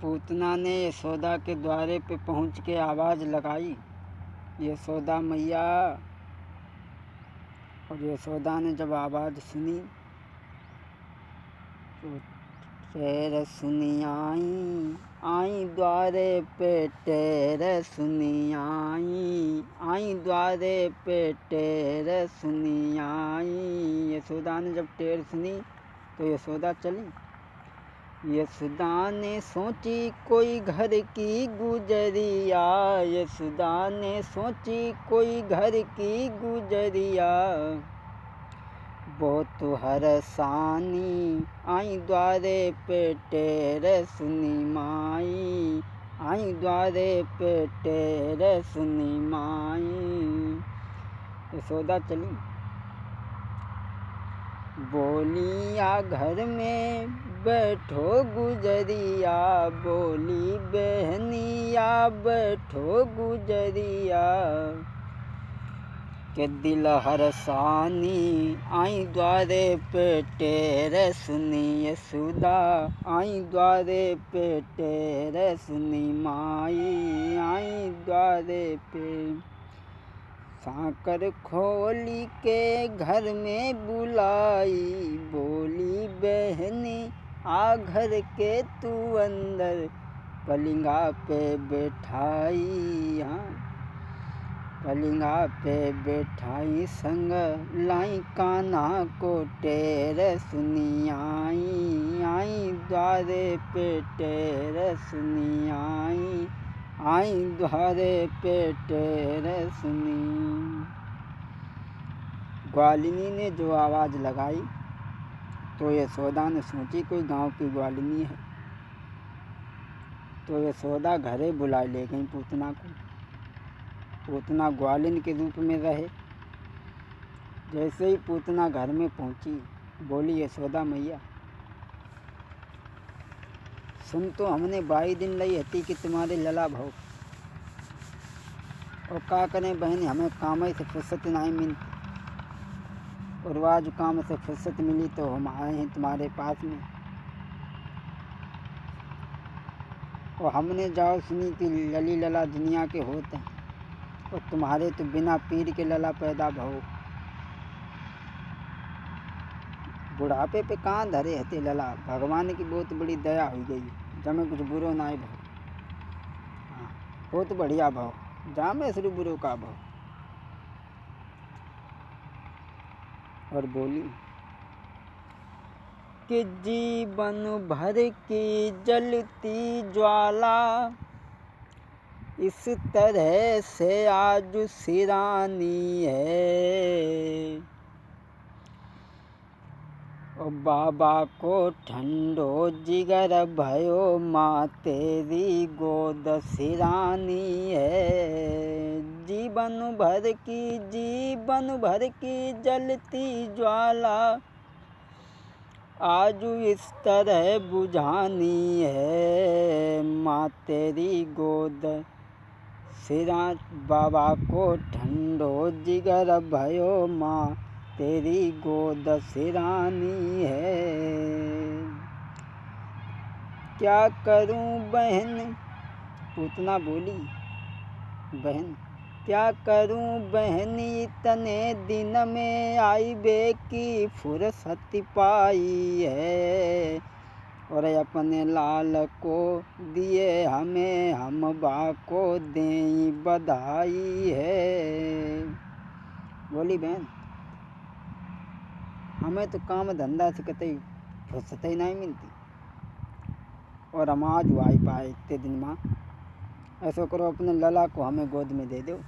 पूतना ने यशोदा के द्वारे पे पहुँच के आवाज़ लगाई, यशोदा मैया। और यशोदा ने जब आवाज़ सुनी तो टेर सुनी आई, आई द्वारे पे टेर सुनी आई, आई द्वारे पे टेर सुनी आई। यशोदा ने जब टेर सुनी तो यशोदा चली। यशोदा ने सोची कोई घर की गुजरिया, यशोदा ने सोची कोई घर की गुजरिया, बहुत हरसानी आई द्वारे पे टेर सुनी माई, आई द्वारे पे टेर सुनी माई। यशोदा चली। बोलिया घर में बैठो गुजरिया, बोली बहनिया बैठो गुजरिया, के दिल हरसानी आई द्वारे पे टेर सुनी यशोदा, आई द्वारे पे टेर सुनी माई, आई द्वारे पे। साकर खोली के घर में बुलाई, बोली बहनी आ घर के तू अंदर, पलिंगा पे बैठाई, हाँ पलिंगा पे बैठाई, संग लाई कान्हा को टेर सुनी आई, आई द्वारे पे टेर सुनी आई, आई द्वारे पे टेर सुनी। ग्वालिनी ने जो आवाज़ लगाई तो यशोदा ने सोची कोई गांव की ग्वालिनी है, तो यशोदा घरे बुला ले गई पूतना को। पूतना ग्वालिन के रूप में रहे। जैसे ही पूतना घर में पहुंची, बोली यशोदा मैया, सुन तो हमने 22 दिन लई हती कि तुम्हारे लला भाव, और का करें बहन, हमें काम से फुर्सत नहीं मिलती, और आज काम से फुर्सत मिली तो हम आए हैं तुम्हारे पास में। और हमने जाओ सुनी कि लली लला दुनिया के होते हैं, और तुम्हारे तो बिना पीर के लला पैदा भहो। बुढ़ापे पे कहाँ धरे हते लला, भगवान की बहुत बड़ी दया हो गई, जमे कुछ बुरो ना भाव, हाँ बहुत बढ़िया भाव, जामे शुरू बुरो का भाव। और बोली कि जीवन भर की जलती ज्वाला, इस तरह से आज सिरानी है, और बाबा को ठंडो जिगर भयो, माँ तेरी गोद सिरानी है। जीवन भर की जलती ज्वाला, आज इस तरह बुझानी है, माँ तेरी गोद सिरा, बाबा को ठंडो जिगर भयो, माँ तेरी गोद सिरानी है। क्या करूं बहन, पूतना बोली, बहन क्या करूं बहन, इतने दिन में आई बे की फुर्सत पाई है, और अपने लाल को दिए हमें, हम बा को दें बधाई है। बोली बहन, हमें तो काम धंधा से कतई फुर्सत ही नहीं मिलती, और हम आज आई पाए इतने दिन में, ऐसा करो अपने लला को हमें गोद में दे दो,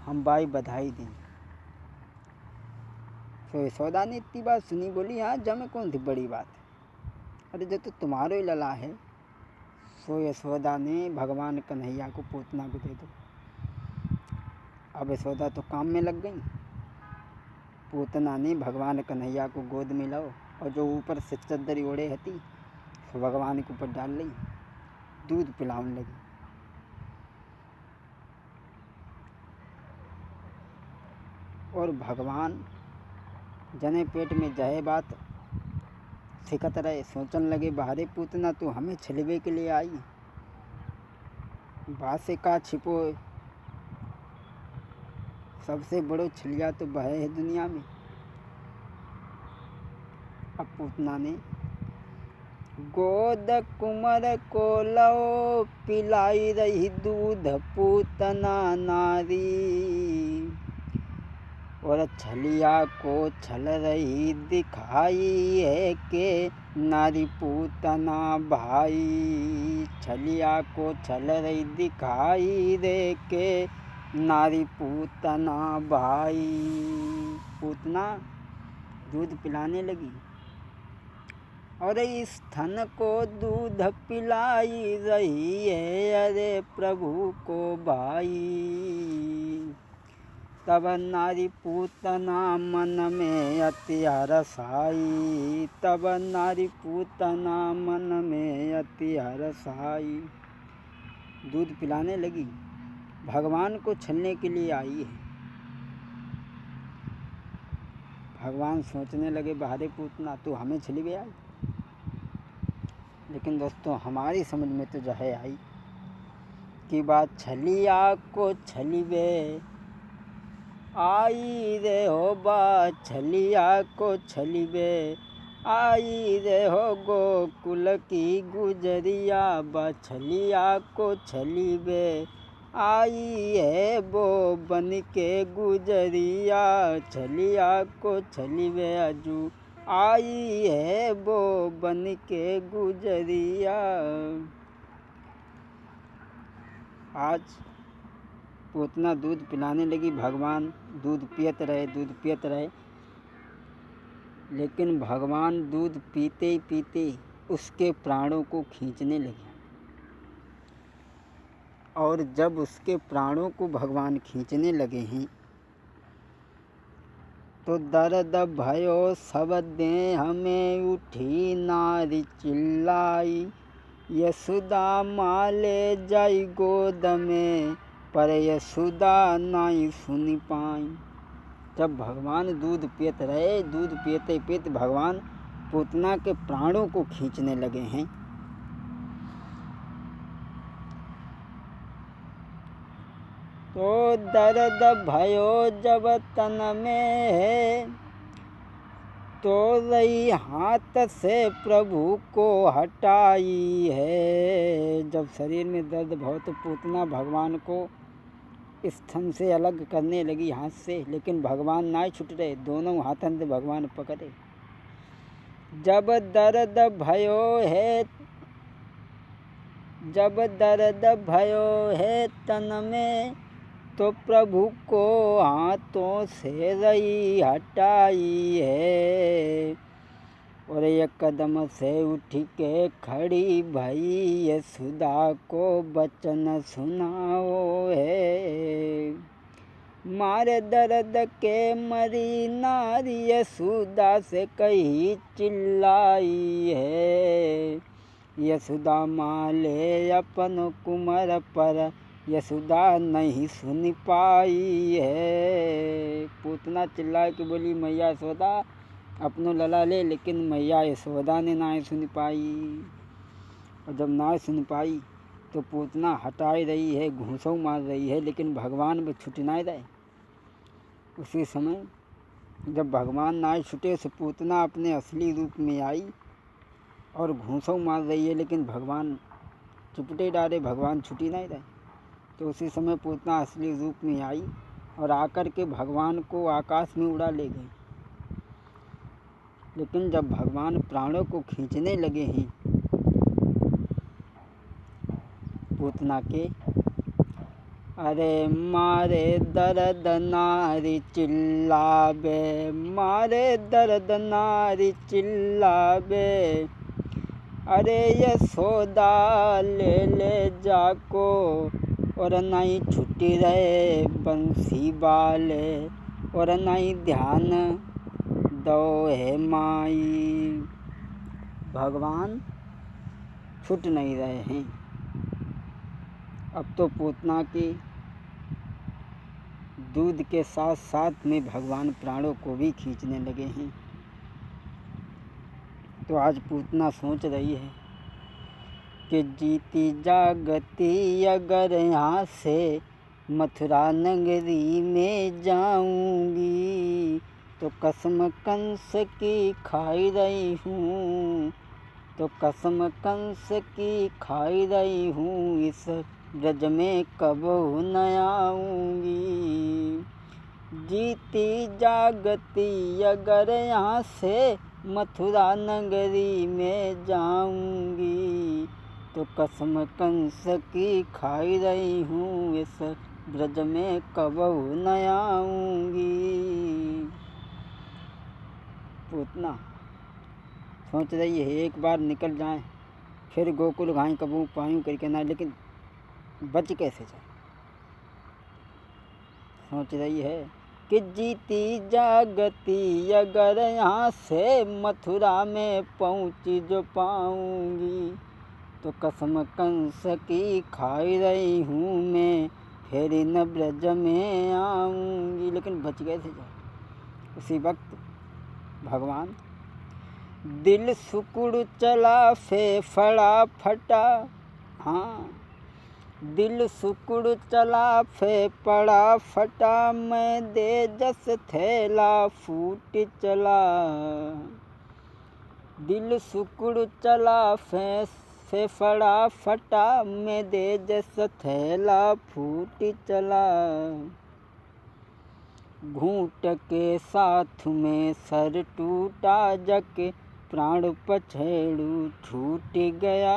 हम बाई बधाई दें। तो यशोदा ने इतनी बात सुनी, बोली हाँ जमे कौन सी बड़ी बात है, अरे जो तो तुम्हारा ही लला है। सो यशोदा ने भगवान कन्हैया को पूतना को दे दो। अब यशोदा तो काम में लग गई। पूतना ने भगवान कन्हैया को गोद में लाओ, और जो ऊपर से चद्दर ओढ़े हती तो भगवान के ऊपर डाल ली, दूध पिलाने लगी। और भगवान जने पेट में जहे बात फिकत रहे। सोचने लगे बाहरे पूतना तू हमें छलवे के लिए आई, बात से का छिपो, सबसे बड़ो छलिया तो बह है दुनिया में। अब पूतना ने गोद कुमर को लो पिलाई रही दूध पूतना नारी, और छलिया को छल रही दिखाई है के नारी पूतना भाई। छलिया को छल रही दिखाई दे के नारी पूतना भाई। पूतना दूध पिलाने लगी और इस थन को दूध पिलाई रही है अरे प्रभु को भाई। तब नारी पूतना मन में अति हरसाई, तब नारी पूतना मन में अति हरसाई। दूध पिलाने लगी, भगवान को छलने के लिए आई है। भगवान सोचने लगे बाहरे पूतना तू हमें छलवे आई। लेकिन दोस्तों हमारी समझ में तो जो है आई कि बात छलिया को छलिवे आई रे हो, बात छलिया को छलिवे आई रे हो गोकुल की गुजरिया। बात छलिया को छलिवे आई है वो बन के गुजरिया। छलिया को छलिवे अजू आई है वो बन के गुजरिया। आज पूतना दूध पिलाने लगी, भगवान दूध पियत रहे। लेकिन भगवान दूध पीते ही पीते उसके प्राणों को खींचने लगे। और जब उसके प्राणों को भगवान खींचने लगे हैं तो दर्द भयो सब देह में उठी नारी चिल्लाई। यशोदा माले जाई गोद में पर यशोदा नहीं सुनी पाई। जब भगवान दूध पीते रहे, दूध पीते पीते भगवान पूतना के प्राणों को खींचने लगे हैं। तो दर्द भयो जब तन में है तो रही हाथ से प्रभु को हटाई है। जब शरीर में दर्द भयो तो पूतना भगवान को स्तन से अलग करने लगी हाथ से, लेकिन भगवान ना छूट रहे, दोनों हाथों से भगवान पकड़े। जब दर्द भयो है, जब दर्द भयो है तन में तो प्रभु को हाथों से रही हटाई है। और एक कदम से उठ के खड़ी भई यशोदा को वचन सुनाओ है। मारे दर्द के मरी नारी यशोदा से कही चिल्लाई है। यशोदा माले अपन कुमर पर यशोदा नहीं सुन पाई है। पूतना चिल्ला के बोली मैया यशोदा अपनो लला ले, लेकिन मैया यशोदा ने ना सुन पाई। और जब ना सुन पाई तो पूतना हटाई रही है, घूंसों मार रही है, लेकिन भगवान में छूट ना रहे। उसी समय जब भगवान ना छूटे तो पूतना अपने असली रूप में आई और घूंसों मार रही है, लेकिन भगवान चुपटे डाले, भगवान छुटी नहीं रहे। तो उसी समय पूतना असली रूप में आई और आकर के भगवान को आकाश में उड़ा ले गई। लेकिन जब भगवान प्राणों को खींचने लगे हैं पूतना के, अरे मारे दर्द नारी चिल्लावे, मारे दर्द नारी चिल्लावे। अरे यशोदा ले ले जाको और नहीं छुट्टी रहे बंसी बाले, और नहीं ध्यान दो है माई। भगवान छूट नहीं रहे हैं। अब तो पूतना के दूध के साथ साथ में भगवान प्राणों को भी खींचने लगे हैं। तो आज पूतना सोच रही है कि जीती जागती अगर यहाँ से मथुरा नगरी में जाऊंगी, तो कसम कंस की खाई रही हूँ, तो कसम कंस की खाई रही हूँ, इस ब्रज में कब न आऊंगी। जीती जागती अगर यहाँ से मथुरा नगरी में जाऊंगी, तो कसम कंस की खाई रही हूँ, इस ब्रज में कब न आऊंगी। पूतना सोच रही है एक बार निकल जाएं, फिर गोकुल घाई कबू पायूं करके ना, लेकिन बच कैसे जाए। सोच रही है कि जीती जागती अगर यहाँ से मथुरा में पहुँची जो पाऊंगी, तो कसम कंस की खाई रही हूँ मैं, फिर न ब्रज में आऊंगी, लेकिन बच कैसे जाए। उसी वक्त भगवान दिल सुकुड़ चला फेफड़ा फटा, हाँ दिल सुकुड़ चला फेफड़ा फटा, मैं दे जस थैला फूट चला। दिल सुकुड़ चला फेफड़ा फटा, मैं दे जस थैला फूट चला। घूंट के साथ में सर टूटा, जके प्राण पछेड़ू छूट गया।